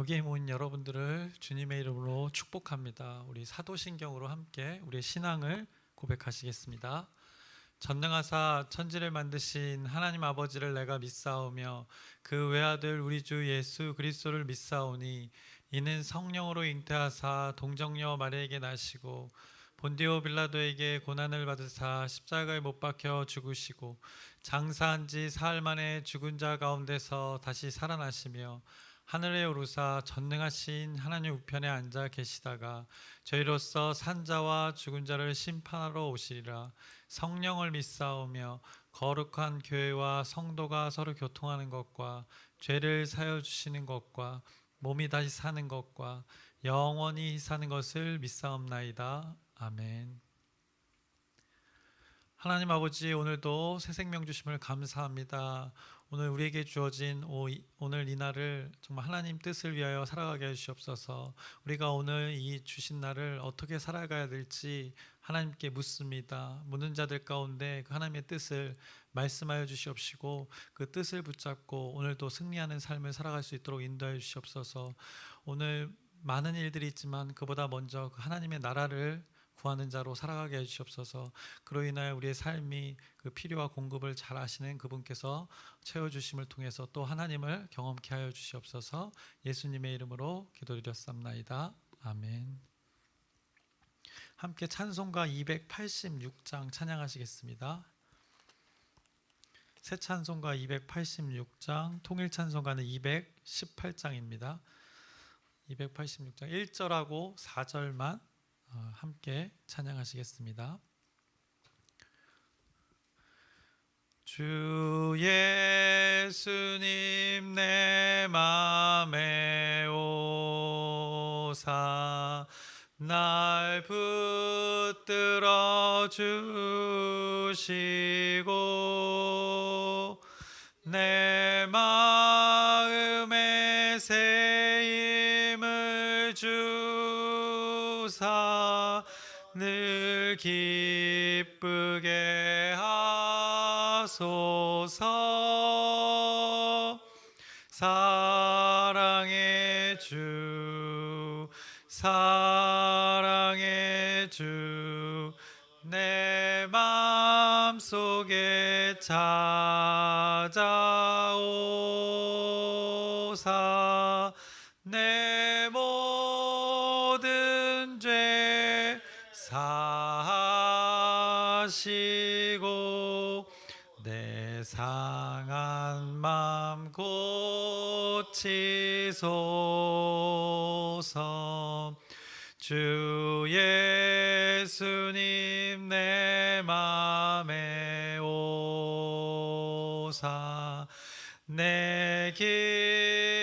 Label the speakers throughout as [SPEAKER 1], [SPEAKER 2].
[SPEAKER 1] 여기에 모인 여러분들을 주님의 이름으로 축복합니다. 우리 사도신경으로 함께 우리의 신앙을 고백하시겠습니다. 전능하사 천지를 만드신 하나님 아버지를 내가 믿사오며 그 외아들 우리 주 예수 그리스도를 믿사오니 이는 성령으로 잉태하사 동정녀 마리아에게 나시고 본디오 빌라도에게 고난을 받으사 십자가에 못 박혀 죽으시고 장사한 지 사흘 만에 죽은 자 가운데서 다시 살아나시며 하늘에 오르사 전능하신 하나님 우편에 앉아 계시다가 저희로서 산자와 죽은 자를 심판하러 오시리라. 성령을 믿사오며 거룩한 교회와 성도가 서로 교통하는 것과 죄를 사여 주시는 것과 몸이 다시 사는 것과 영원히 사는 것을 믿사옵나이다. 아멘. 하나님 아버지, 오늘도 새 생명 주심을 감사합니다. 오늘 우리에게 주어진 오늘 이 날을 정말 하나님 뜻을 위하여 살아가게 해주시옵소서. 우리가 오늘 이 주신 날을 어떻게 살아가야 될지 하나님께 묻습니다. 묻는 자들 가운데 그 하나님의 뜻을 말씀하여 주시옵시고 그 뜻을 붙잡고 오늘도 승리하는 삶을 살아갈 수 있도록 인도하여 주시옵소서. 오늘 많은 일들이 있지만 그보다 먼저 그 하나님의 나라를 구하는 자로 살아가게 해주시옵소서. 그로 인하여 우리의 삶이 그 필요와 공급을 잘 아시는 그분께서 채워주심을 통해서 또 하나님을 경험케 하여 주시옵소서. 예수님의 이름으로 기도드렸사옵나이다. 아멘. 함께 찬송가 286장 찬양하시겠습니다. 새 찬송가 286장, 통일 찬송가는 218장입니다. 286장 1절하고 4절만 함께 찬양하시겠습니다. 주 예수님 내 맘에 오사 날 붙들어 주시고 내 마음에 새 힘을 주사 늘 기쁘게 하소서. 사랑의 주 사랑의 주 내 맘속에 찾아오사 내 모든 죄 사하시고 내 상한 맘 고치소서. 주 예수님 내 맘에 오사 내 길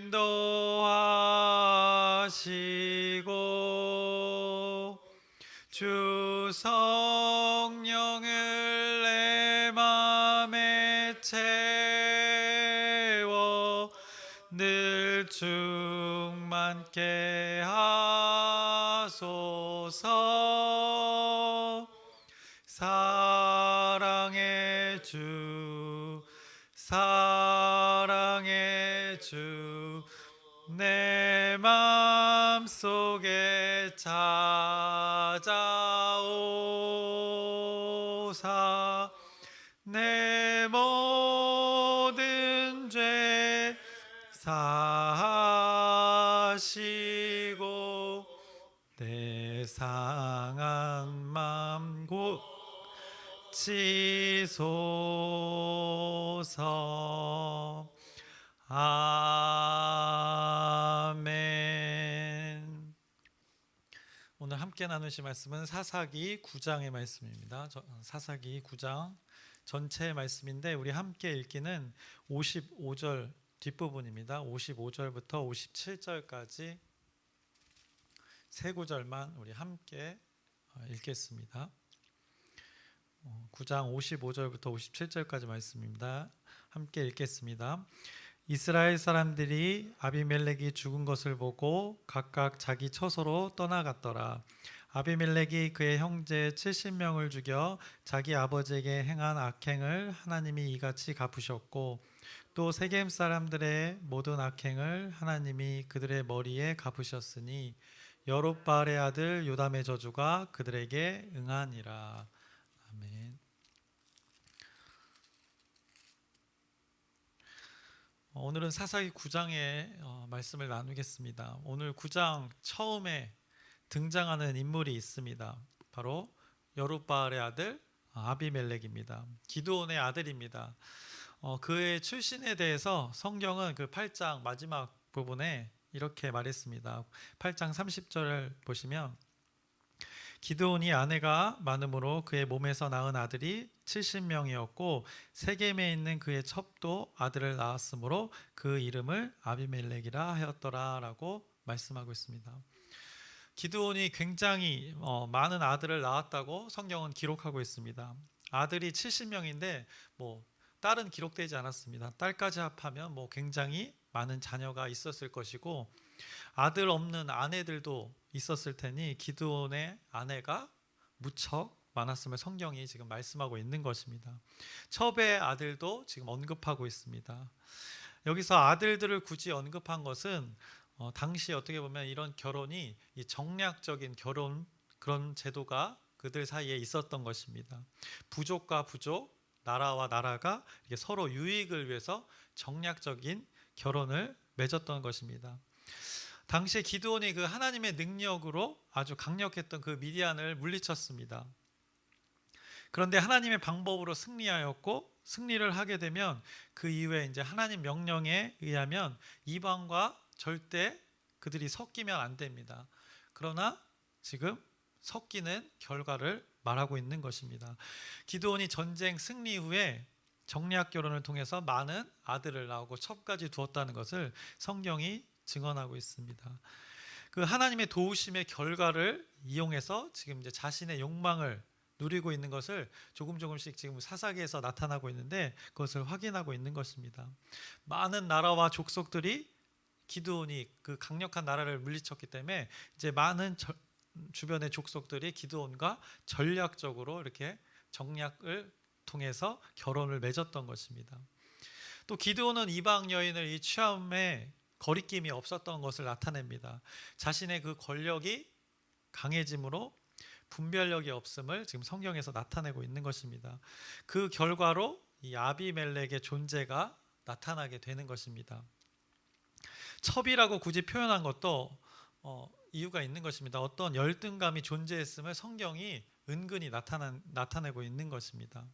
[SPEAKER 1] 인도하시고 주 성령을 내 맘에 채워 늘 충만케 하소서. 사랑의 주 사랑의 주 내 맘속에 찾아오사 내 모든 죄 사하시고 내 상한 맘 고치소서. 아멘. 오늘 함께 나누실 말씀은 사사기 9장의 말씀입니다. 사사기 9장 전체의 말씀인데 우리 함께 읽기는 55절 뒷부분입니다. 55절부터 57절까지 세 구절만 우리 함께 읽겠습니다. 9장 55절부터 57절까지 말씀입니다. 함께 읽겠습니다. 이스라엘 사람들이 아비멜렉이 죽은 것을 보고 각각 자기 처소로 떠나갔더라. 아비멜렉이 그의 형제 70명을 죽여 자기 아버지에게 행한 악행을 하나님이 이같이 갚으셨고 또 세겜 사람들의 모든 악행을 하나님이 그들의 머리에 갚으셨으니 여룹바알의 아들 요담의 저주가 그들에게 응하니라. 아멘. 오늘은 사사기 9장의 말씀을 나누겠습니다. 오늘 9장 처음에 등장하는 인물이 있습니다. 바로 여룹바알의 아들 아비멜렉입니다. 기드온의 아들입니다. 그의 출신에 대해서 성경은 그 8장 마지막 부분에 이렇게 말했습니다. 8장 30절을 보시면 기드온이 아내가 많음으로 그의 몸에서 낳은 아들이 70명이었고 세겜에 있는 그의 첩도 아들을 낳았으므로 그 이름을 아비멜렉이라 하였더라 라고 말씀하고 있습니다. 기드온이 굉장히 많은 아들을 낳았다고 성경은 기록하고 있습니다. 아들이 70명인데 딸은 기록되지 않았습니다. 딸까지 합하면 굉장히 많은 자녀가 있었을 것이고 아들 없는 아내들도 있었을 테니 기드온의 아내가 무척 많았음을 성경이 지금 말씀하고 있는 것입니다. 첩의 아들도 지금 언급하고 있습니다. 여기서 아들들을 굳이 언급한 것은 당시 어떻게 보면 이런 결혼이 이 정략적인 결혼 그런 제도가 그들 사이에 있었던 것입니다. 부족과 부족, 나라와 나라가 이렇게 서로 유익을 위해서 정략적인 결혼을 맺었던 것입니다. 당시에 기드온이 그 하나님의 능력으로 아주 강력했던 그 미디안을 물리쳤습니다. 그런데 하나님의 방법으로 승리하였고 승리를 하게 되면 그 이후에 이제 하나님 명령에 의하면 이방과 절대 그들이 섞이면 안 됩니다. 그러나 지금 섞이는 결과를 말하고 있는 것입니다. 기드온이 전쟁 승리 후에 정략 결혼을 통해서 많은 아들을 낳고 첩까지 두었다는 것을 성경이 증언하고 있습니다. 그 하나님의 도우심의 결과를 이용해서 지금 이제 자신의 욕망을 누리고 있는 것을 조금씩 지금 사사기에서 나타나고 있는데 그것을 확인하고 있는 것입니다. 많은 나라와 족속들이 기드온이 그 강력한 나라를 물리쳤기 때문에 이제 많은 주변의 족속들이 기드온과 전략적으로 이렇게 정략을 통해서 결혼을 맺었던 것입니다. 또 기드온은 이방 여인을 이 취함에 거리낌이 없었던 것을 나타냅니다. 자신의 그 권력이 강해짐으로 분별력이 없음을 지금 성경에서 나타내고 있는 것입니다. 그 결과로 이 아비멜렉의 존재가 나타나게 되는 것입니다. 첩이라고 굳이 표현한 것도 이유가 있는 것입니다. 어떤 열등감이 존재했음을 성경이 은근히 나타내고 있는 것입니다.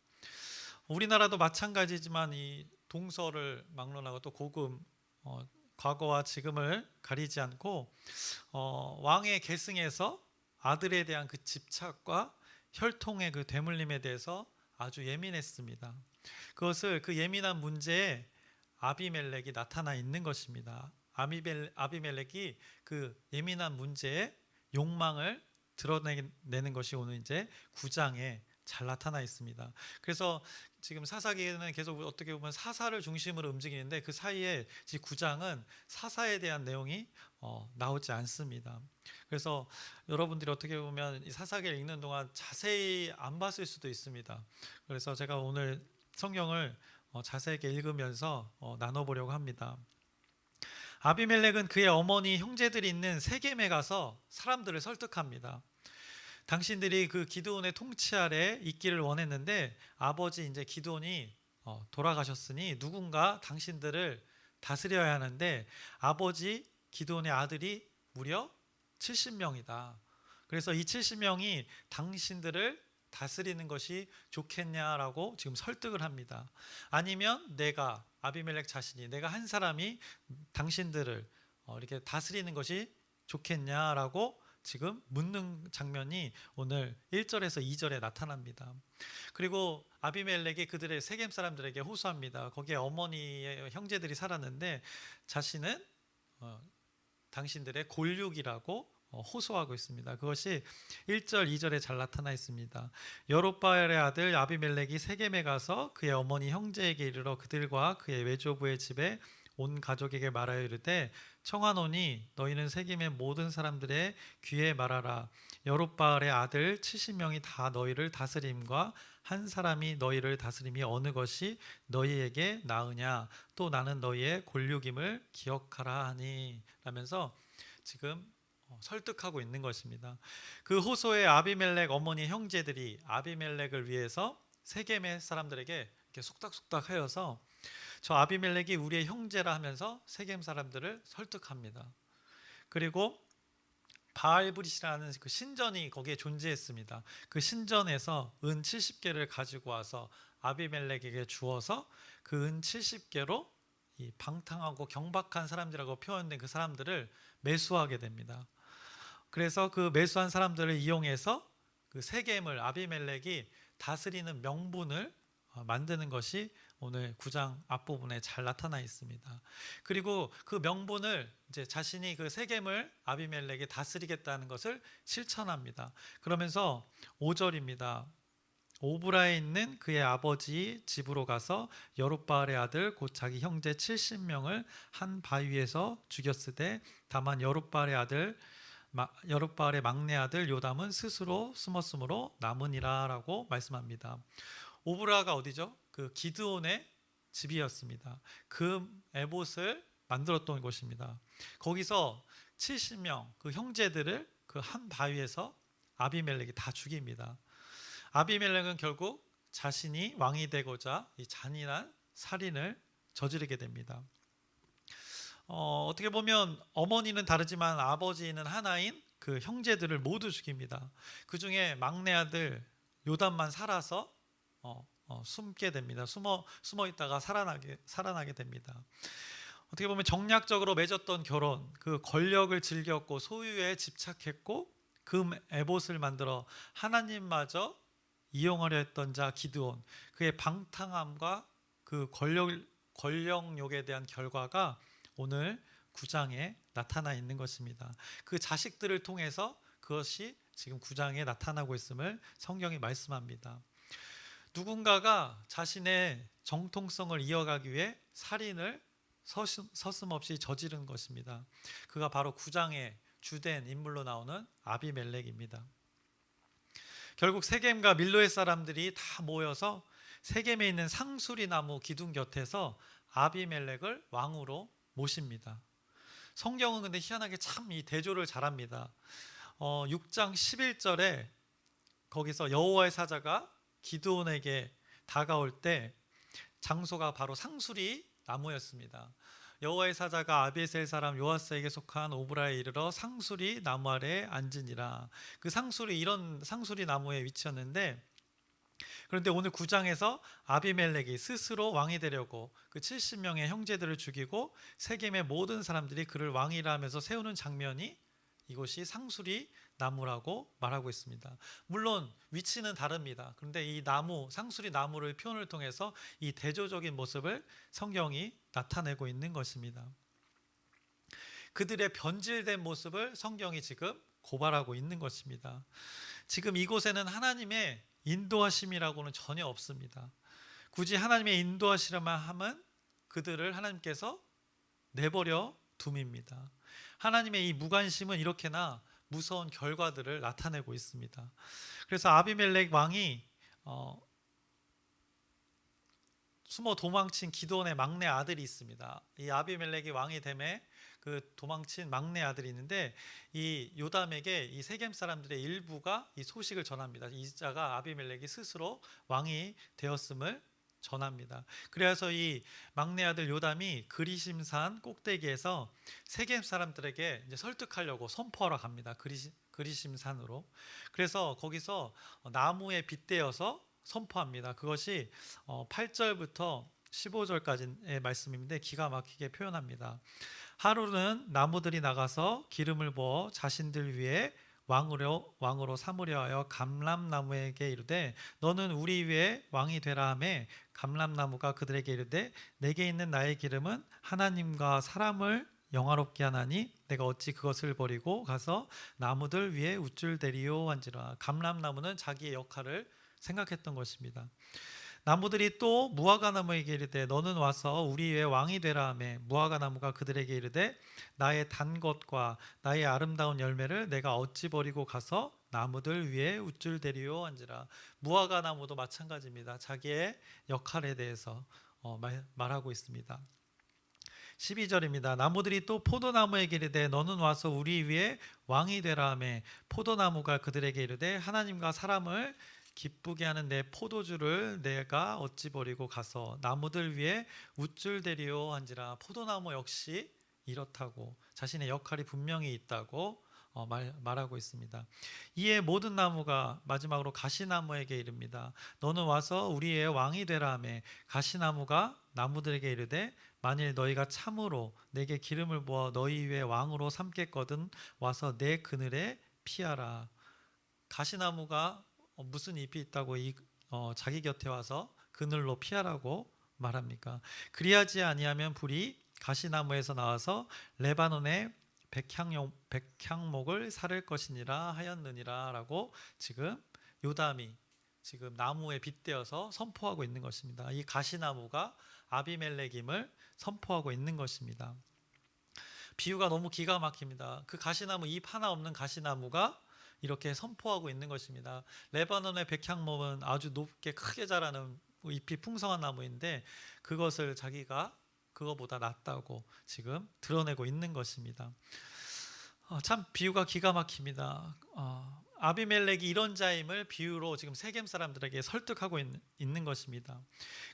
[SPEAKER 1] 우리나라도 마찬가지지만 이 동서를 막론하고 또 고금 과거와 지금을 가리지 않고 왕의 계승에서 아들에 대한 그 집착과 혈통의 그 되물림에 대해서 아주 예민했습니다. 그것을 그 예민한 문제에 아비멜렉이 나타나 있는 것입니다. 아비멜렉이 그 예민한 문제에 욕망을 드러내는 것이 오늘 이제 9장에 잘 나타나 있습니다. 그래서 지금 사사기에는 계속 어떻게 보면 사사를 중심으로 움직이는데 그 사이에 9장은 사사에 대한 내용이 나오지 않습니다. 그래서 여러분들이 어떻게 보면 이 사사기를 읽는 동안 자세히 안 봤을 수도 있습니다. 그래서 제가 오늘 성경을 자세하게 읽으면서 나눠보려고 합니다. 아비멜렉은 그의 어머니 형제들이 있는 세겜에 가서 사람들을 설득합니다. 당신들이 그 기드온의 통치 아래 있기를 원했는데 아버지 이제 기드온이 돌아가셨으니 누군가 당신들을 다스려야 하는데 아버지 기드온의 아들이 무려 70명이다. 그래서 이 70명이 당신들을 다스리는 것이 좋겠냐라고 지금 설득을 합니다. 아니면 내가 아비멜렉 자신이 내가 한 사람이 당신들을 이렇게 다스리는 것이 좋겠냐라고 지금 묻는 장면이 오늘 1절에서 2절에 나타납니다. 그리고 아비멜렉이 그들의 세겜 사람들에게 호소합니다. 거기에 어머니의 형제들이 살았는데 자신은 당신들의 골육이라고 호소하고 있습니다. 그것이 1절, 2절에 잘 나타나 있습니다. 여룹바알의 아들 아비멜렉이 세겜에 가서 그의 어머니 형제에게 이르러 그들과 그의 외조부의 집에 온 가족에게 말하여 이르되 청하노니 너희는 세겜의 모든 사람들의 귀에 말하라. 여룹바알의 아들 70명이 다 너희를 다스림과 한 사람이 너희를 다스림이 어느 것이 너희에게 나으냐. 또 나는 너희의 골육임을 기억하라 하니 라면서 지금 설득하고 있는 것입니다. 그 호소의 아비멜렉 어머니 형제들이 아비멜렉을 위해서 세겜의 사람들에게 이렇게 속닥속닥 하여서 저 아비멜렉이 우리의 형제라 하면서 세겜 사람들을 설득합니다. 그리고 바알브릿이라는 그 신전이 거기에 존재했습니다. 그 신전에서 은 70개를 가지고 와서 아비멜렉에게 주어서 그 은 70개로 이 방탕하고 경박한 사람들이라고 표현된 그 사람들을 매수하게 됩니다. 그래서 그 매수한 사람들을 이용해서 그 세겜을 아비멜렉이 다스리는 명분을 만드는 것이 오늘 9장 앞부분에 잘 나타나 있습니다. 그리고 그 명분을 이제 자신이 그 세겜을 아비멜렉이 다스리겠다는 것을 실천합니다. 그러면서 5절입니다. 오브라에 있는 그의 아버지 집으로 가서 여룹바알의 아들 곧 자기 형제 70명을 한 바위에서 죽였으되 다만 여룹바알의 막내 아들 요담은 스스로 숨었으므로 남으니라라고 말씀합니다. 오브라가 어디죠? 그 기드온의 집이었습니다. 그 에봇을 만들었던 곳입니다. 거기서 70명 그 형제들을 그 한 바위에서 아비멜렉이 다 죽입니다. 아비멜렉은 결국 자신이 왕이 되고자 이 잔인한 살인을 저지르게 됩니다. 어떻게 보면 어머니는 다르지만 아버지는 하나인 그 형제들을 모두 죽입니다. 그 중에 막내 아들 요담만 살아서 숨게 됩니다. 숨어 있다가 살아나게 됩니다. 어떻게 보면 정략적으로 맺었던 결혼, 그 권력을 즐겼고 소유에 집착했고 금 에봇을 만들어 하나님마저 이용하려 했던 자 기드온, 그의 방탕함과 그 권력욕에 대한 결과가 오늘 9장에 나타나 있는 것입니다. 그 자식들을 통해서 그것이 지금 9장에 나타나고 있음을 성경이 말씀합니다. 누군가가 자신의 정통성을 이어가기 위해 살인을 서슴없이 저지른 것입니다. 그가 바로 9장의 주된 인물로 나오는 아비멜렉입니다. 결국 세겜과 밀로의 사람들이 다 모여서 세겜에 있는 상수리 나무 기둥 곁에서 아비멜렉을 왕으로 모십니다. 성경은 근데 희한하게 참 이 대조를 잘합니다. 6장 11절에 거기서 여호와의 사자가 기드온에게 다가올 때 장소가 바로 상수리 나무였습니다. 여호와의 사자가 아비에셀 사람 요아스에게 속한 오브라에 이르러 상수리 나무 아래에 앉으니라. 그 상수리, 이런 상수리 나무에 위치했는데, 그런데 오늘 9장에서 아비멜렉이 스스로 왕이 되려고 그 70명의 형제들을 죽이고 세겜의 모든 사람들이 그를 왕이라 하면서 세우는 장면이 이곳이 상수리 나무라고 말하고 있습니다. 물론 위치는 다릅니다. 그런데 이 나무, 상수리 나무를 표현을 통해서 이 대조적인 모습을 성경이 나타내고 있는 것입니다. 그들의 변질된 모습을 성경이 지금 고발하고 있는 것입니다. 지금 이곳에는 하나님의 인도하심이라고는 전혀 없습니다. 굳이 하나님의 인도하시려만 하면 그들을 하나님께서 내버려 둠입니다. 하나님의 이 무관심은 이렇게나 무서운 결과들을 나타내고 있습니다. 그래서 아비멜렉 왕이 숨어 도망친 기드온의 막내 아들이 있습니다. 이 아비멜렉이 왕이 됨에 그 도망친 막내 아들이 있는데, 이 요담에게 이 세겜 사람들의 일부가 이 소식을 전합니다. 이 자가 아비멜렉이 스스로 왕이 되었음을 전합니다. 그래서 이 막내 아들 요담이 그리심산 꼭대기에서 세겜 사람들에게 이제 설득하려고 선포하러 갑니다. 그리심산으로. 그래서 거기서 나무에 빗대어서 선포합니다. 그것이 8절부터 15절까지의 말씀인데 기가 막히게 표현합니다. 하루는 나무들이 나가서 기름을 부어 자신들 위에 왕으로 삼으려 하여 감람나무에게 이르되 너는 우리 위에 왕이 되라 하매 감람나무가 그들에게 이르되 내게 있는 나의 기름은 하나님과 사람을 영화롭게 하나니 내가 어찌 그것을 버리고 가서 나무들 위에 우쭐대리요 한지라. 감람나무는 자기의 역할을 생각했던 것입니다. 나무들이 또 무화과 나무에게 이르되 너는 와서 우리 위에 왕이 되라 하매 무화과 나무가 그들에게 이르되 나의 단 것과 나의 아름다운 열매를 내가 어찌 버리고 가서 나무들 위에 우쭐대리오 한지라. 무화과 나무도 마찬가지입니다. 자기의 역할에 대해서 말하고 있습니다. 12절입니다. 나무들이 또 포도나무에게 이르되 너는 와서 우리 위에 왕이 되라 하매 포도나무가 그들에게 이르되 하나님과 사람을 기쁘게 하는 내 포도주를 내가 어찌 버리고 가서 나무들 위에 우쭐대리오 한지라. 포도나무 역시 이렇다고 자신의 역할이 분명히 있다고 말하고 있습니다. 이에 모든 나무가 마지막으로 가시나무에게 이릅니다. 너는 와서 우리의 왕이 되라 하매 가시나무가 나무들에게 이르되 만일 너희가 참으로 내게 기름을 부어 너희 위에 왕으로 삼겠거든 와서 내 그늘에 피하라. 가시나무가 무슨 잎이 있다고 자기 곁에 와서 그늘로 피하라고 말합니까? 그리하지 아니하면 불이 가시나무에서 나와서 레바논의 백향목을 사를 것이니라 하였느니라 라고 지금 요담이 지금 나무에 빗대어서 선포하고 있는 것입니다. 이 가시나무가 아비멜렉임을 선포하고 있는 것입니다. 비유가 너무 기가 막힙니다. 그 가시나무 잎 하나 없는 가시나무가 이렇게 선포하고 있는 것입니다. 레바논의 백향목은 아주 높게 크게 자라는 잎이 풍성한 나무인데 그것을 자기가 그거보다 낫다고 지금 드러내고 있는 것입니다. 참 비유가 기가 막힙니다. 아비멜렉이 이런 자임을 비유로 지금 세겜 사람들에게 설득하고 있는 것입니다.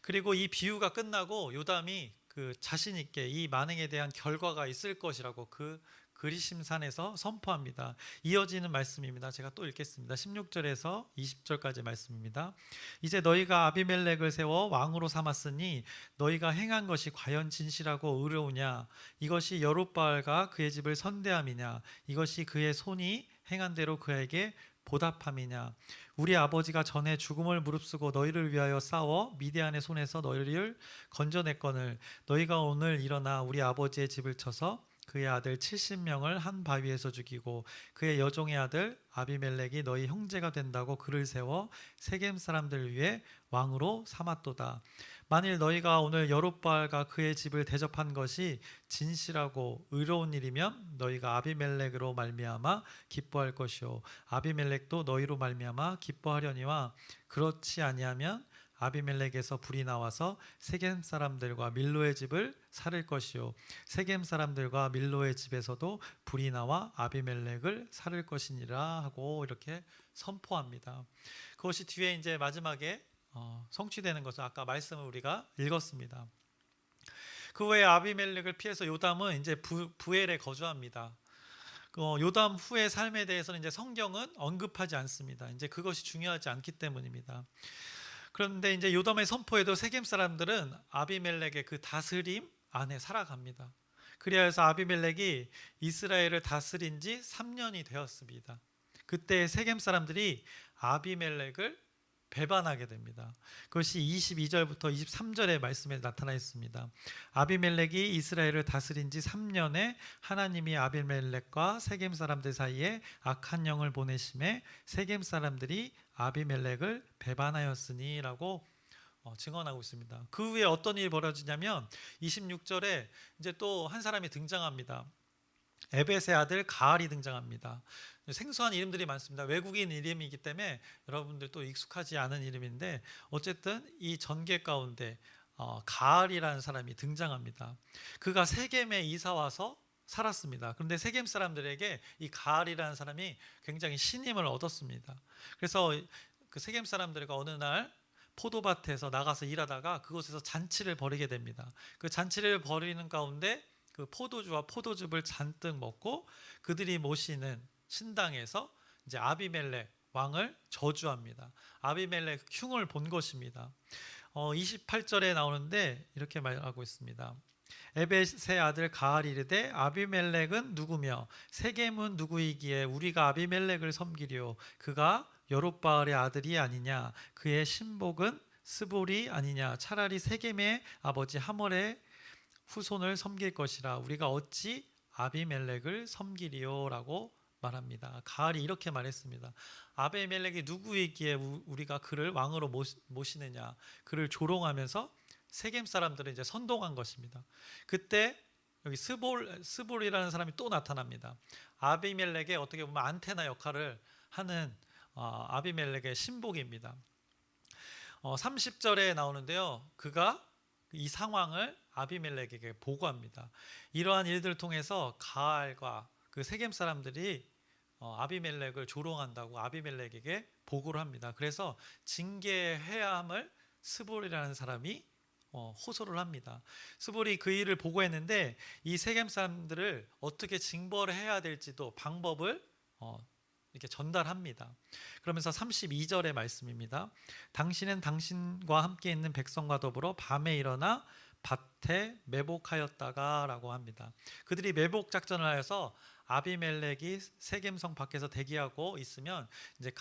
[SPEAKER 1] 그리고 이 비유가 끝나고 요담이 그 자신 있게 이 만행에 대한 결과가 있을 것이라고 그 그리심산에서 선포합니다. 이어지는 말씀입니다. 제가 또 읽겠습니다. 16절에서 20절까지 말씀입니다. 이제 너희가 아비멜렉을 세워 왕으로 삼았으니 너희가 행한 것이 과연 진실하고 의로우냐? 이것이 여룻바알과 그의 집을 선대함이냐? 이것이 그의 손이 행한 대로 그에게 보답함이냐? 우리 아버지가 전에 죽음을 무릅쓰고 너희를 위하여 싸워 미디안의 손에서 너희를 건져냈거늘 너희가 오늘 일어나 우리 아버지의 집을 쳐서 그의 아들 70명을 한 바위에서 죽이고 그의 여종의 아들 아비멜렉이 너희 형제가 된다고 그를 세워 세겜 사람들 위에 왕으로 삼았도다. 만일 너희가 오늘 여룻바알과 그의 집을 대접한 것이 진실하고 의로운 일이면 너희가 아비멜렉으로 말미암아 기뻐할 것이요 아비멜렉도 너희로 말미암아 기뻐하려니와 그렇지 아니하면 아비멜렉에서 불이 나와서 세겜 사람들과 밀로의 집을 살을 것이요 세겜 사람들과 밀로의 집에서도 불이 나와 아비멜렉을 살을 것이니라 하고 이렇게 선포합니다. 그것이 뒤에 이제 마지막에 성취되는 것을 아까 말씀을 우리가 읽었습니다. 그 후에 아비멜렉을 피해서 요담은 이제 부엘에 거주합니다. 요담 후의 삶에 대해서는 이제 성경은 언급하지 않습니다. 이제 그것이 중요하지 않기 때문입니다. 그런데 이제 요담의 선포에도 세겜 사람들은 아비멜렉의 그 다스림 안에 살아갑니다. 그리하여서 아비멜렉이 이스라엘을 다스린 지 3년이 되었습니다. 그때 세겜 사람들이 아비멜렉을 배반하게 됩니다. 그것이 22절부터 23절의 말씀에 나타나 있습니다. 아비멜렉이 이스라엘을 다스린 지 3년에 하나님이 아비멜렉과 세겜 사람들 사이에 악한 영을 보내심에 세겜 사람들이 아비멜렉을 배반하였으니 라고 증언하고 있습니다. 그 후에 어떤 일이 벌어지냐면 26절에 이제 또 한 사람이 등장합니다. 에벳의 아들 가알이 등장합니다. 생소한 이름들이 많습니다. 외국인 이름이기 때문에 여러분들 또 익숙하지 않은 이름인데 어쨌든 이 전개 가운데 가알이라는 사람이 등장합니다. 그가 세겜에 이사 와서 살았습니다. 그런데 세겜 사람들에게 이 가알이라는 사람이 굉장히 신임을 얻었습니다. 그래서 그 세겜 사람들과 어느 날 포도밭에서 나가서 일하다가 그곳에서 잔치를 벌이게 됩니다. 그 잔치를 벌이는 가운데 그 포도주와 포도즙을 잔뜩 먹고 그들이 모시는 신당에서 이제 아비멜렉 왕을 저주합니다. 아비멜렉 흉을 본 것입니다. 28절에 나오는데 이렇게 말하고 있습니다. 에벳의 아들 가알이 이르되 아비멜렉은 누구며 세겜은 누구이기에 우리가 아비멜렉을 섬기리요 그가 여룻바알의 아들이 아니냐 그의 신복은 스볼이 아니냐 차라리 세겜의 아버지 하몰의 후손을 섬길 것이라 우리가 어찌 아비멜렉을 섬기리요 라고 말합니다. 가알이 이렇게 말했습니다. 아비멜렉이 누구이기에 우리가 그를 왕으로 모시느냐. 그를 조롱하면서 세겜 사람들은 이제 선동한 것입니다. 그때 여기 스볼이라는 사람이 또 나타납니다. 아비멜렉의 어떻게 보면 안테나 역할을 하는 아비멜렉의 신복입니다. 30절에 나오는데요. 그가 이 상황을 아비멜렉에게 보고합니다. 이러한 일들을 통해서 가알과 그 세겜 사람들이 아비멜렉을 조롱한다고 아비멜렉에게 보고를 합니다. 그래서 징계해야 함을 스볼이라는 사람이 호소를 합니다. 스볼이 그 일을 보고했는데 이 세겜 사람들을 어떻게 징벌을 해야 될지도 방법을 이렇게 전달합니다. 그러면서 32절의 말씀입니다. 당신은 당신과 함께 있는 백성과 더불어 밤에 일어나 밭에 매복하였다가 라고 합니다. 그들이 매복 작전을 하여서 아비멜렉이 세겜성 밖에서 대기하고 있으면 이제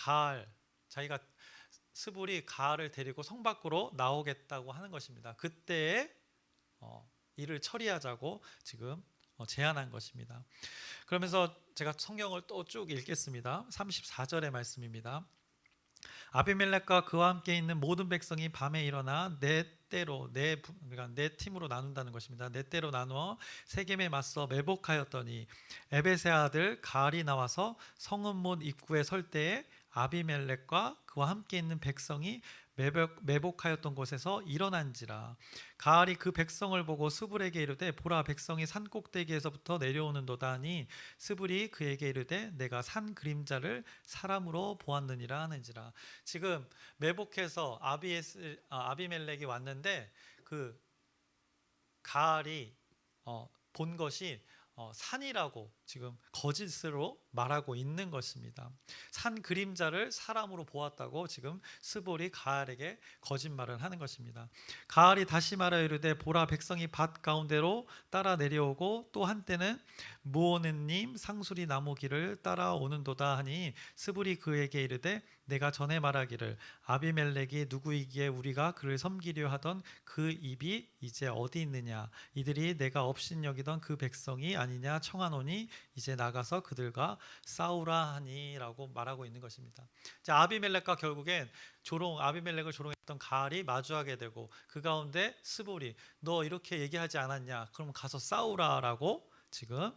[SPEAKER 1] 자기가 스불이 가알을 데리고 성 밖으로 나오겠다고 하는 것입니다. 그때에 일을 처리하자고 지금 제안한 것입니다. 그러면서 제가 성경을 또 쭉 읽겠습니다. 34절의 말씀입니다. 아비멜렉과 그와 함께 있는 모든 백성이 밤에 일어나 그러니까 네 팀으로 나눈다는 것입니다. 네 때로 나누어 세겜에 맞서 매복하였더니 에벳의 아들 가알이 나와서 성읍문 입구에 설 때에 아비멜렉과 그와 함께 있는 백성이 매복하였던 곳에서 일어난지라. 가알이 그 백성을 보고 스불에게 이르되 보라 백성이 산 꼭대기에서부터 내려오는도다 하니 스불이 그에게 이르되 내가 산 그림자를 사람으로 보았느니라 하는지라. 지금 매복해서 아비멜렉이 왔는데 그 가알이 본 것이 산이라고 지금 거짓으로 말하고 있는 것입니다. 산 그림자를 사람으로 보았다고 지금 스볼이 가알에게 거짓말을 하는 것입니다. 가알이 다시 말하여 이르되 보라 백성이 밭 가운데로 따라 내려오고 또 한때는 무오는님 상수리 나무 길을 따라오는도다 하니 스볼이 그에게 이르되 내가 전에 말하기를 아비멜렉이 누구이기에 우리가 그를 섬기려 하던 그 입이 이제 어디 있느냐. 이들이 내가 업신여기던 그 백성이 아니냐 청하노니 이제 나가서 그들과 싸우라 하니라고 말하고 있는 것입니다. 자, 아비멜렉과 결국엔 아비멜렉을 조롱했던 가알이 마주하게 되고 그 가운데 스볼이 너 이렇게 얘기하지 않았냐? 그럼 가서 싸우라라고 지금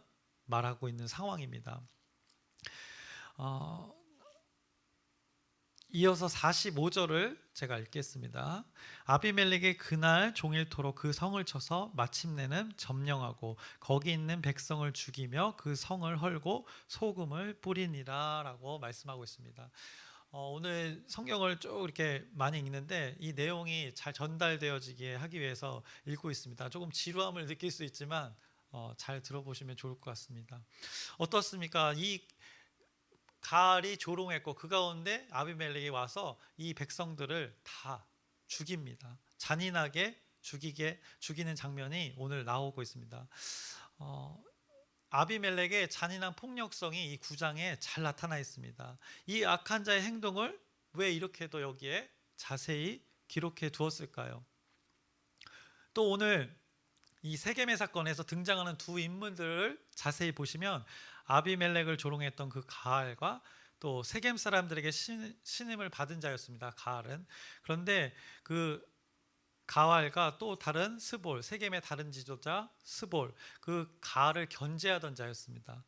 [SPEAKER 1] 말하고 있는 상황입니다. 이어서 45절을 제가 읽겠습니다. 아비멜렉이 그날 종일토록 그 성을 쳐서 마침내는 점령하고 거기 있는 백성을 죽이며 그 성을 헐고 소금을 뿌리니라 라고 말씀하고 있습니다. 오늘 성경을 쭉 이렇게 많이 읽는데 이 내용이 잘 전달되어지게 하기 위해서 읽고 있습니다. 조금 지루함을 느낄 수 있지만 잘 들어보시면 좋을 것 같습니다. 어떻습니까? 이 가알이 조롱했고 그 가운데 아비멜렉이 와서 이 백성들을 다 죽입니다. 잔인하게 죽이는 장면이 오늘 나오고 있습니다. 아비멜렉의 잔인한 폭력성이 이 9장에 잘 나타나 있습니다. 이 악한 자의 행동을 왜 이렇게도 여기에 자세히 기록해 두었을까요? 또 오늘 이 세겜의 사건에서 등장하는 두 인물들을 자세히 보시면 아비멜렉을 조롱했던 그 가알과 또 세겜 사람들에게 신임을 받은 자였습니다. 가알은. 그런데 그 가알과 또 다른 스볼, 세겜의 다른 지도자 스볼, 그 가알을 견제하던 자였습니다.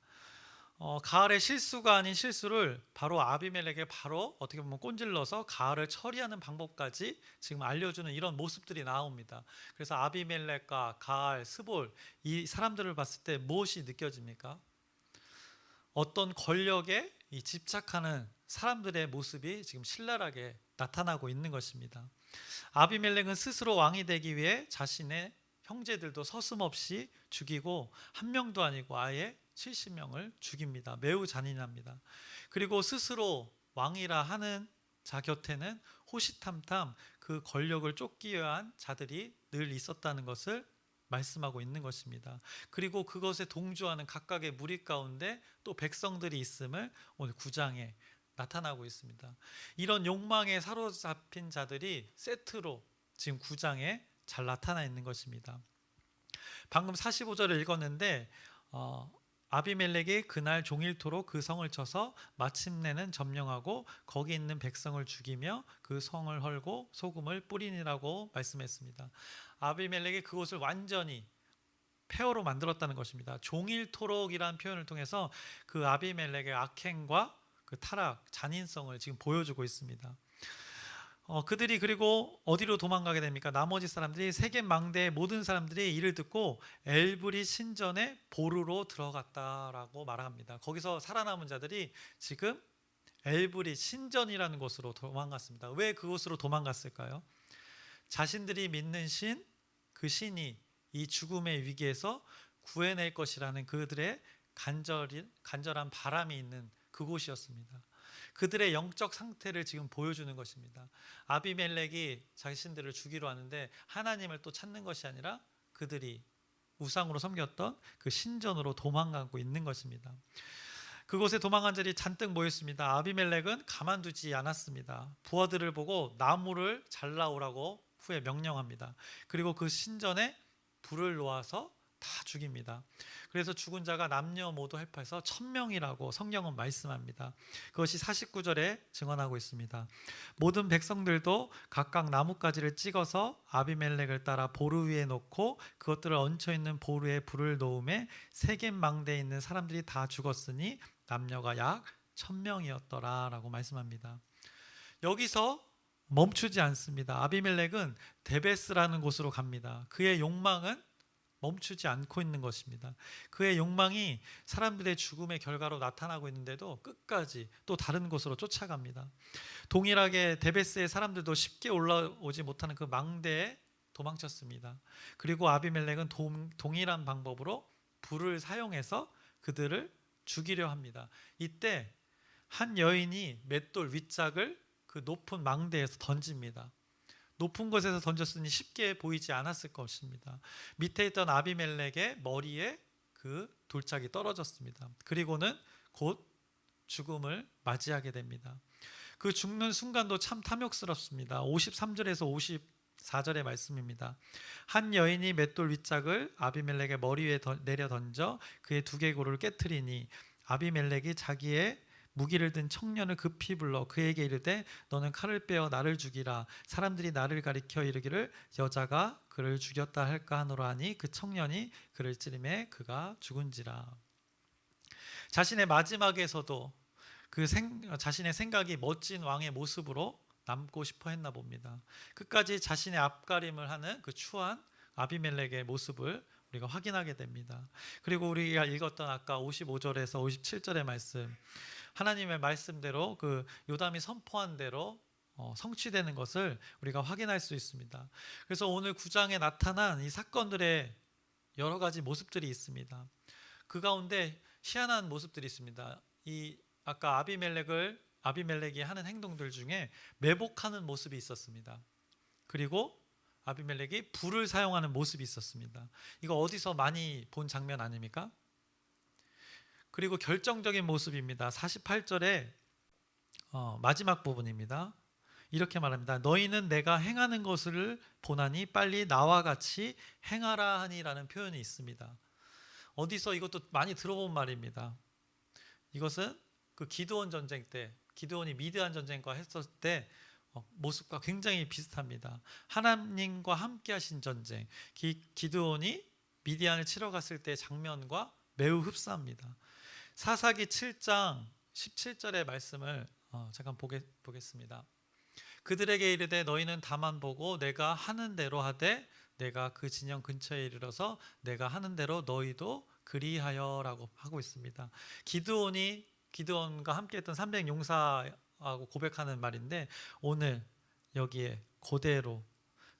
[SPEAKER 1] 가알의 실수가 아닌 실수를 바로 아비멜렉에 바로 어떻게 보면 꼰질러서 가알을 처리하는 방법까지 지금 알려주는 이런 모습들이 나옵니다. 그래서 아비멜렉과 가알, 스볼 이 사람들을 봤을 때 무엇이 느껴집니까? 어떤 권력에 집착하는 사람들의 모습이 지금 신랄하게 나타나고 있는 것입니다. 아비멜렉은 스스로 왕이 되기 위해 자신의 형제들도 서슴없이 죽이고 한 명도 아니고 아예 70명을 죽입니다. 매우 잔인합니다. 그리고 스스로 왕이라 하는 자 곁에는 호시탐탐 그 권력을 쫓기 위한 자들이 늘 있었다는 것을 말씀하고 있는 것입니다. 그리고 그것에 동조하는 각각의 무리 가운데 또 백성들이 있음을 오늘 9장에 나타나고 있습니다. 이런 욕망에 사로잡힌 자들이 세트로 지금 9장에 잘 나타나 있는 것입니다. 방금 45절을 읽었는데 아비멜렉이 그날 종일토록 그 성을 쳐서 마침내는 점령하고 거기 있는 백성을 죽이며 그 성을 헐고 소금을 뿌리니라고 말씀했습니다. 아비멜렉이 그곳을 완전히 폐허로 만들었다는 것입니다. 종일토록이라는 표현을 통해서 그 아비멜렉의 악행과 그 타락, 잔인성을 지금 보여주고 있습니다. 그들이 그리고 어디로 도망가게 됩니까? 나머지 사람들이 세겜 망대의 모든 사람들이 이를 듣고 엘브리 신전의 보르로 들어갔다라고 말합니다. 거기서 살아남은 자들이 지금 엘브리 신전이라는 곳으로 도망갔습니다. 왜 그곳으로 도망갔을까요? 자신들이 믿는 신, 그 신이 이 죽음의 위기에서 구해낼 것이라는 그들의 간절한 바람이 있는 그곳이었습니다. 그들의 영적 상태를 지금 보여주는 것입니다. 아비멜렉이 자신들을 죽이러 왔는데 하나님을 또 찾는 것이 아니라 그들이 우상으로 섬겼던 그 신전으로 도망가고 있는 것입니다. 그곳에 도망간 자들이 잔뜩 모였습니다. 아비멜렉은 가만두지 않았습니다. 부하들을 보고 나무를 잘라오라고 후에 명령합니다. 그리고 그 신전에 불을 놓아서 다 죽입니다. 그래서 죽은 자가 남녀 모두 해파해서 1000명이라고 성경은 말씀합니다. 그것이 49절에 증언하고 있습니다. 모든 백성들도 각각 나뭇가지를 찍어서 아비멜렉을 따라 보루 위에 놓고 그것들을 얹혀있는 보루에 불을 놓음에 세겜 망대에 있는 사람들이 다 죽었으니 남녀가 약 1000명이었더라 라고 말씀합니다. 여기서 멈추지 않습니다. 아비멜렉은 데베스라는 곳으로 갑니다. 그의 욕망은 멈추지 않고 있는 것입니다. 그의 욕망이 사람들의 죽음의 결과로 나타나고 있는데도 끝까지 또 다른 곳으로 쫓아갑니다. 동일하게 데베스의 사람들도 쉽게 올라오지 못하는 그 망대에 도망쳤습니다. 그리고 아비멜렉은 동일한 방법으로 불을 사용해서 그들을 죽이려 합니다. 이때 한 여인이 맷돌 윗짝을 그 높은 망대에서 던집니다. 높은 곳에서 던졌으니 쉽게 보이지 않았을 것입니다. 밑에 있던 아비멜렉의 머리에 그 돌짝이 떨어졌습니다. 그리고는 곧 죽음을 맞이하게 됩니다. 그 죽는 순간도 참 탐욕스럽습니다. 53절에서 54절의 말씀입니다. 한 여인이 맷돌 윗짝을 아비멜렉의 머리 위에 내려 던져 그의 두개골을 깨트리니 아비멜렉이 자기의 무기를 든 청년을 급히 불러 그에게 이르되 너는 칼을 빼어 나를 죽이라. 사람들이 나를 가리켜 이르기를 여자가 그를 죽였다 할까 하노라 하니 그 청년이 그를 찌르매 그가 죽은지라. 자신의 마지막에서도 자신의 생각이 멋진 왕의 모습으로 남고 싶어 했나 봅니다. 끝까지 자신의 앞가림을 하는 그 추한 아비멜렉의 모습을 우리가 확인하게 됩니다. 그리고 우리가 읽었던 아까 55절에서 57절의 말씀, 하나님의 말씀대로 그 요담이 선포한 대로 성취되는 것을 우리가 확인할 수 있습니다. 그래서 오늘 9장에 나타난 이 사건들의 여러 가지 모습들이 있습니다. 그 가운데 희한한 모습들이 있습니다. 이 아까 아비멜렉이 하는 행동들 중에 매복하는 모습이 있었습니다. 그리고 아비멜렉이 불을 사용하는 모습이 있었습니다. 이거 어디서 많이 본 장면 아닙니까? 그리고 결정적인 모습입니다. 48절의 마지막 부분입니다. 이렇게 말합니다. 너희는 내가 행하는 것을 보나니 빨리 나와 같이 행하라 하니라는 표현이 있습니다. 어디서 이것도 많이 들어본 말입니다. 이것은 그 기드온 전쟁 때, 기드온이 미드안 전쟁과 했을 때 모습과 굉장히 비슷합니다. 하나님과 함께 하신 전쟁, 기드온이 미디안을 치러 갔을 때 장면과 매우 흡사합니다. 사사기 7장 17절의 말씀을 잠깐 보겠습니다. 그들에게 이르되 너희는 다만 보고 내가 하는 대로 하되 내가 그 진영 근처에 이르러서 내가 하는 대로 너희도 그리하여라고 하고 있습니다. 기드온과 함께했던 300 용사하고 고백하는 말인데 오늘 여기에 그대로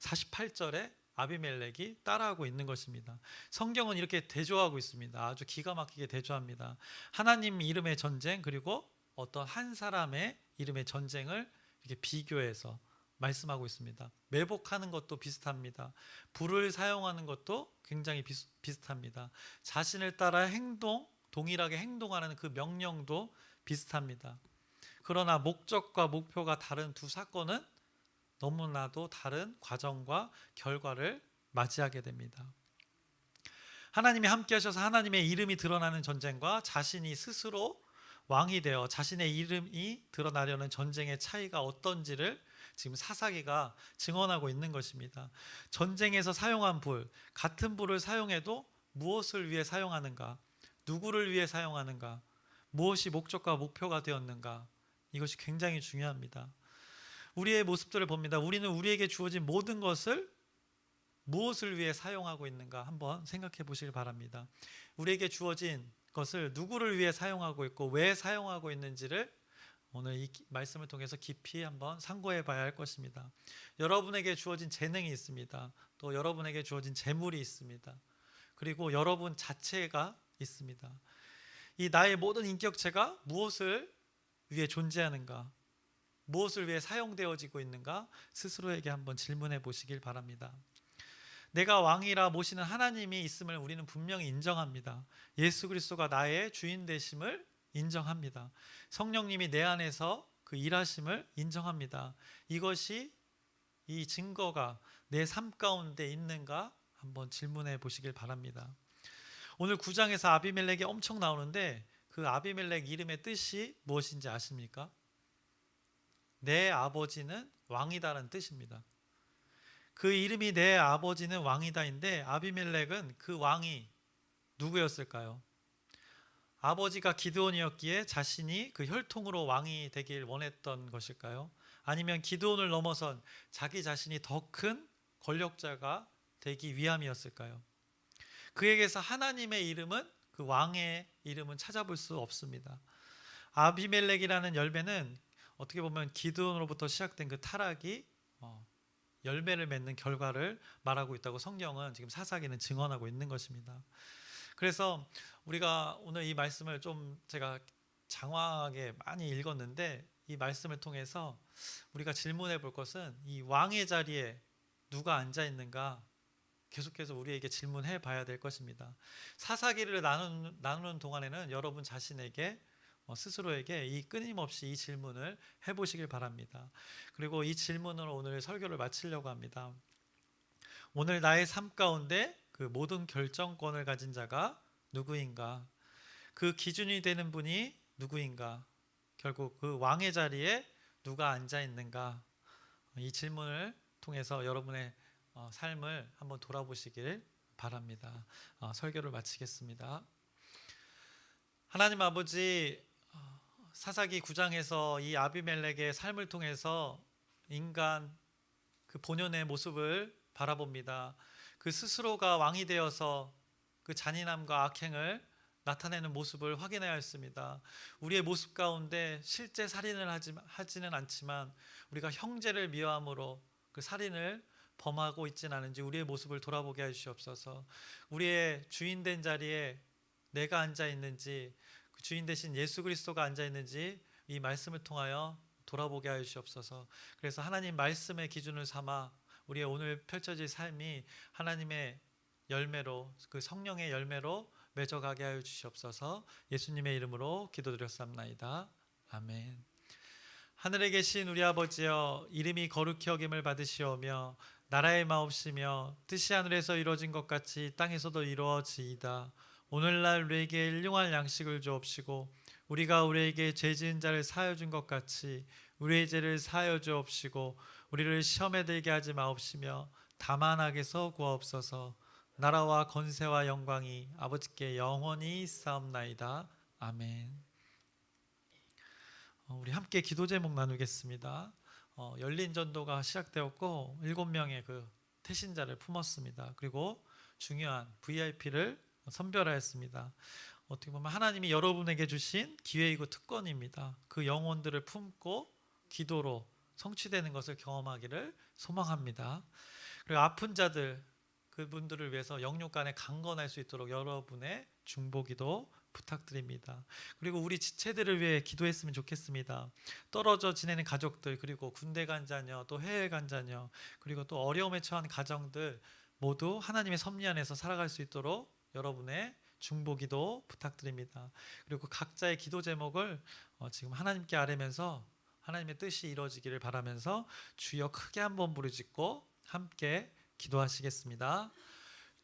[SPEAKER 1] 48절에 아비멜렉이 따라하고 있는 것입니다. 성경은 이렇게 대조하고 있습니다. 아주 기가 막히게 대조합니다. 하나님 이름의 전쟁 그리고 어떤 한 사람의 이름의 전쟁을 이렇게 비교해서 말씀하고 있습니다. 매복하는 것도 비슷합니다. 불을 사용하는 것도 굉장히 비슷합니다. 자신을 따라 동일하게 행동하는 그 명령도 비슷합니다. 그러나 목적과 목표가 다른 두 사건은 너무나도 다른 과정과 결과를 맞이하게 됩니다. 하나님이 함께 하셔서 하나님의 이름이 드러나는 전쟁과 자신이 스스로 왕이 되어 자신의 이름이 드러나려는 전쟁의 차이가 어떤지를 지금 사사기가 증언하고 있는 것입니다. 전쟁에서 사용한 불, 같은 불을 사용해도 무엇을 위해 사용하는가, 누구를 위해 사용하는가, 무엇이 목적과 목표가 되었는가, 이것이 굉장히 중요합니다. 우리의 모습들을 봅니다. 우리는 우리에게 주어진 모든 것을 무엇을 위해 사용하고 있는가 한번 생각해 보시길 바랍니다. 우리에게 주어진 것을 누구를 위해 사용하고 있고 왜 사용하고 있는지를 오늘 이 말씀을 통해서 깊이 한번 상고해 봐야 할 것입니다. 여러분에게 주어진 재능이 있습니다. 또 여러분에게 주어진 재물이 있습니다. 그리고 여러분 자체가 있습니다. 이 나의 모든 인격체가 무엇을 위해 존재하는가, 무엇을 위해 사용되어지고 있는가 스스로에게 한번 질문해 보시길 바랍니다. 내가 왕이라 모시는 하나님이 있음을 우리는 분명히 인정합니다. 예수 그리스도가 나의 주인 되심을 인정합니다. 성령님이 내 안에서 그 일하심을 인정합니다. 이것이 이 증거가 내 삶 가운데 있는가 한번 질문해 보시길 바랍니다. 오늘 9장에서 아비멜렉이 엄청 나오는데 그 아비멜렉 이름의 뜻이 무엇인지 아십니까? 내 아버지는 왕이다라는 뜻입니다. 그 이름이 내 아버지는 왕이다인데 아비멜렉은 그 왕이 누구였을까요? 아버지가 기드온이었기에 자신이 그 혈통으로 왕이 되길 원했던 것일까요? 아니면 기드온을 넘어선 자기 자신이 더 큰 권력자가 되기 위함이었을까요? 그에게서 하나님의 이름은, 그 왕의 이름은 찾아볼 수 없습니다. 아비멜렉이라는 열매는 어떻게 보면 기드온으로부터 시작된 그 타락이 열매를 맺는 결과를 말하고 있다고 성경은 지금 사사기는 증언하고 있는 것입니다. 그래서 우리가 오늘 이 말씀을 좀 제가 장황하게 많이 읽었는데 이 말씀을 통해서 우리가 질문해 볼 것은 이 왕의 자리에 누가 앉아 있는가 계속해서 우리에게 질문해 봐야 될 것입니다. 사사기를 나누는 동안에는 여러분 자신에게 스스로에게 이 끊임없이 이 질문을 해보시길 바랍니다. 그리고 이 질문으로 오늘 설교를 마치려고 합니다. 오늘 나의 삶 가운데 그 모든 결정권을 가진 자가 누구인가? 그 기준이 되는 분이 누구인가? 결국 그 왕의 자리에 누가 앉아 있는가? 이 질문을 통해서 여러분의 삶을 한번 돌아보시길 바랍니다. 설교를 마치겠습니다. 하나님 아버지, 사사기 9장에서 이 아비멜렉의 삶을 통해서 인간 그 본연의 모습을 바라봅니다. 그 스스로가 왕이 되어서 그 잔인함과 악행을 나타내는 모습을 확인해야 했습니다. 우리의 모습 가운데 실제 살인을 하지는 않지만 우리가 형제를 미워함으로 그 살인을 범하고 있지는 않은지 우리의 모습을 돌아보게 해주시옵소서. 우리의 주인된 자리에 내가 앉아 있는지, 그 주인 대신 예수 그리스도가 앉아 있는지 이 말씀을 통하여 돌아보게 하여 주시옵소서. 그래서 하나님 말씀의 기준을 삼아 우리의 오늘 펼쳐질 삶이 하나님의 열매로, 그 성령의 열매로 맺어가게 하여 주시옵소서. 예수님의 이름으로 기도드렸사옵나이다. 아멘. 하늘에 계신 우리 아버지여, 이름이 거룩히 여김을 받으시오며 나라의 마옵시며 뜻이 하늘에서 이루어진 것 같이 땅에서도 이루어지이다. 오늘날 우리에게 일용할 양식을 주옵시고 우리가 우리에게 죄 지은 자를 사하여 준 것 같이 우리의 죄를 사하여 주옵시고 우리를 시험에 들게 하지 마옵시며 다만 악에서 구하옵소서. 나라와 권세와 영광이 아버지께 영원히 있사옵나이다. 아멘. 우리 함께 기도 제목 나누겠습니다. 열린 전도가 시작되었고 7명의 그 태신자를 품었습니다. 그리고 중요한 VIP를 선별하였습니다. 어떻게 보면 하나님이 여러분에게 주신 기회이고 특권입니다. 그 영혼들을 품고 기도로 성취되는 것을 경험하기를 소망합니다. 그리고 아픈 자들, 그분들을 위해서 영육간에 강건할 수 있도록 여러분의 중보기도 부탁드립니다. 그리고 우리 지체들을 위해 기도했으면 좋겠습니다. 떨어져 지내는 가족들, 그리고 군대 간 자녀, 또 해외 간 자녀, 그리고 또 어려움에 처한 가정들 모두 하나님의 섭리 안에서 살아갈 수 있도록 여러분의 중보기도 부탁드립니다. 그리고 각자의 기도 제목을 지금 하나님께 아뢰면서 하나님의 뜻이 이루어지기를 바라면서 주여 크게 한번 부르짖고 함께 기도하시겠습니다.